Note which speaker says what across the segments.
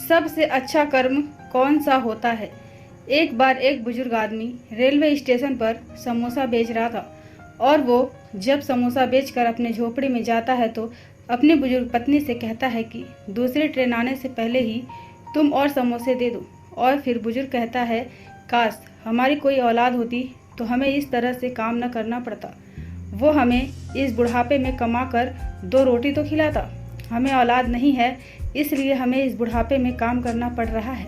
Speaker 1: सबसे अच्छा कर्म कौन सा होता है। एक बार एक बुजुर्ग आदमी रेलवे स्टेशन पर समोसा बेच रहा था और वो जब समोसा बेचकर अपने झोपड़ी में जाता है तो अपनी बुजुर्ग पत्नी से कहता है कि दूसरी ट्रेन आने से पहले ही तुम और समोसे दे दो। और फिर बुजुर्ग कहता है, काश हमारी कोई औलाद होती तो हमें इस तरह से काम न करना पड़ता। वो हमें इस बुढ़ापे में कमा कर 2 रोटी तो खिलाता। हमें औलाद नहीं है, इसलिए हमें इस बुढ़ापे में काम करना पड़ रहा है।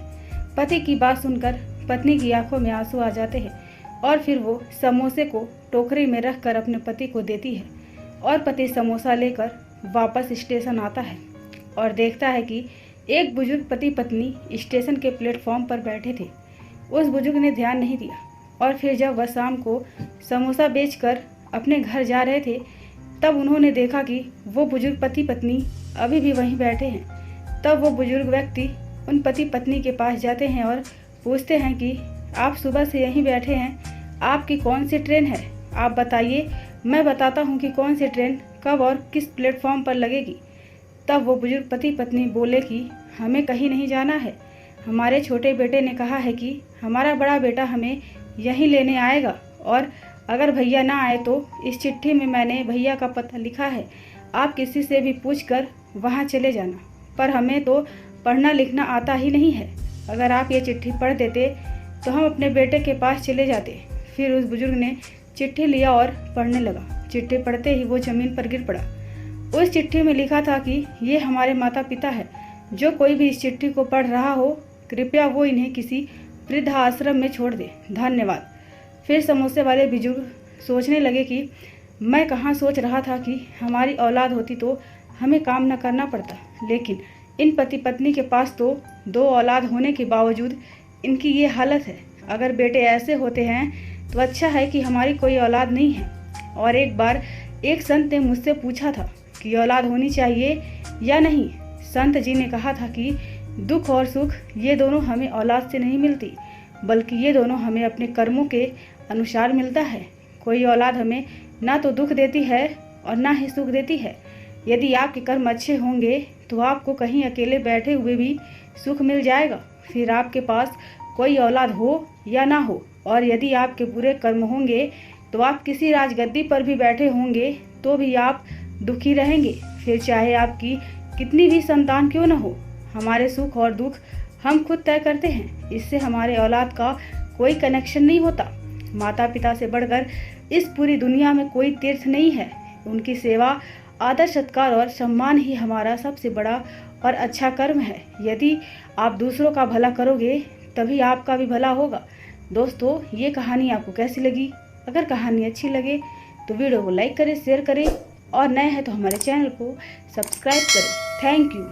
Speaker 1: पति की बात सुनकर पत्नी की आंखों में आंसू आ जाते हैं और फिर वो समोसे को टोकरी में रखकर अपने पति को देती है और पति समोसा लेकर वापस स्टेशन आता है और देखता है कि एक बुजुर्ग पति पत्नी स्टेशन के प्लेटफॉर्म पर बैठे थे। उस बुजुर्ग ने ध्यान नहीं दिया और फिर जब वह शाम को समोसा बेचकर अपने घर जा रहे थे तब उन्होंने देखा कि वो बुजुर्ग पति पत्नी अभी भी वहीं बैठे हैं। तब वो बुजुर्ग व्यक्ति उन पति पत्नी के पास जाते हैं और पूछते हैं कि आप सुबह से यहीं बैठे हैं, आपकी कौन सी ट्रेन है, आप बताइए, मैं बताता हूँ कि कौन सी ट्रेन कब और किस प्लेटफॉर्म पर लगेगी। तब वो बुजुर्ग पति पत्नी बोले कि हमें कहीं नहीं जाना है, हमारे छोटे बेटे ने कहा है कि हमारा बड़ा बेटा हमें यहीं लेने आएगा और अगर भैया ना आए तो इस चिट्ठी में मैंने भैया का पता लिखा है, आप किसी से भी पूछकर वहाँ चले जाना। पर हमें तो पढ़ना लिखना आता ही नहीं है, अगर आप ये चिट्ठी पढ़ देते तो हम अपने बेटे के पास चले जाते। फिर उस बुजुर्ग ने चिट्ठी लिया और पढ़ने लगा। चिट्ठी पढ़ते ही वो ज़मीन पर गिर पड़ा। उस चिट्ठी में लिखा था कि ये हमारे माता पिता है, जो कोई भी इस चिट्ठी को पढ़ रहा हो कृपया वो इन्हें किसी वृद्ध आश्रम में छोड़ दे, धन्यवाद। फिर समोसे वाले बुजुर्ग सोचने लगे कि मैं कहाँ सोच रहा था कि हमारी औलाद होती तो हमें काम न करना पड़ता, लेकिन इन पति पत्नी के पास तो 2 औलाद होने के बावजूद इनकी ये हालत है। अगर बेटे ऐसे होते हैं तो अच्छा है कि हमारी कोई औलाद नहीं है। और एक बार एक संत ने मुझसे पूछा था कि औलाद होनी चाहिए या नहीं। संत जी ने कहा था कि दुख और सुख ये दोनों हमें औलाद से नहीं मिलती, बल्कि ये दोनों हमें अपने कर्मों के अनुसार मिलता है। कोई औलाद हमें ना तो दुख देती है और ना ही सुख देती है। यदि आपके कर्म अच्छे होंगे तो आपको कहीं अकेले बैठे हुए भी सुख मिल जाएगा, फिर आपके पास कोई औलाद हो या ना हो। और यदि आपके बुरे कर्म होंगे तो आप किसी राजगद्दी पर भी बैठे होंगे तो भी आप दुखी रहेंगे, फिर चाहे आपकी कितनी भी संतान क्यों न हो। हमारे सुख और दुख हम खुद तय करते हैं, इससे हमारे औलाद का कोई कनेक्शन नहीं होता। माता पिता से बढ़कर इस पूरी दुनिया में कोई तीर्थ नहीं है। उनकी सेवा, आदर, सत्कार और सम्मान ही हमारा सबसे बड़ा और अच्छा कर्म है। यदि आप दूसरों का भला करोगे तभी आपका भी भला होगा। दोस्तों, ये कहानी आपको कैसी लगी? अगर कहानी अच्छी लगे तो वीडियो को लाइक करें, शेयर करें और नए हैं तो हमारे चैनल को सब्सक्राइब करें। Thank you.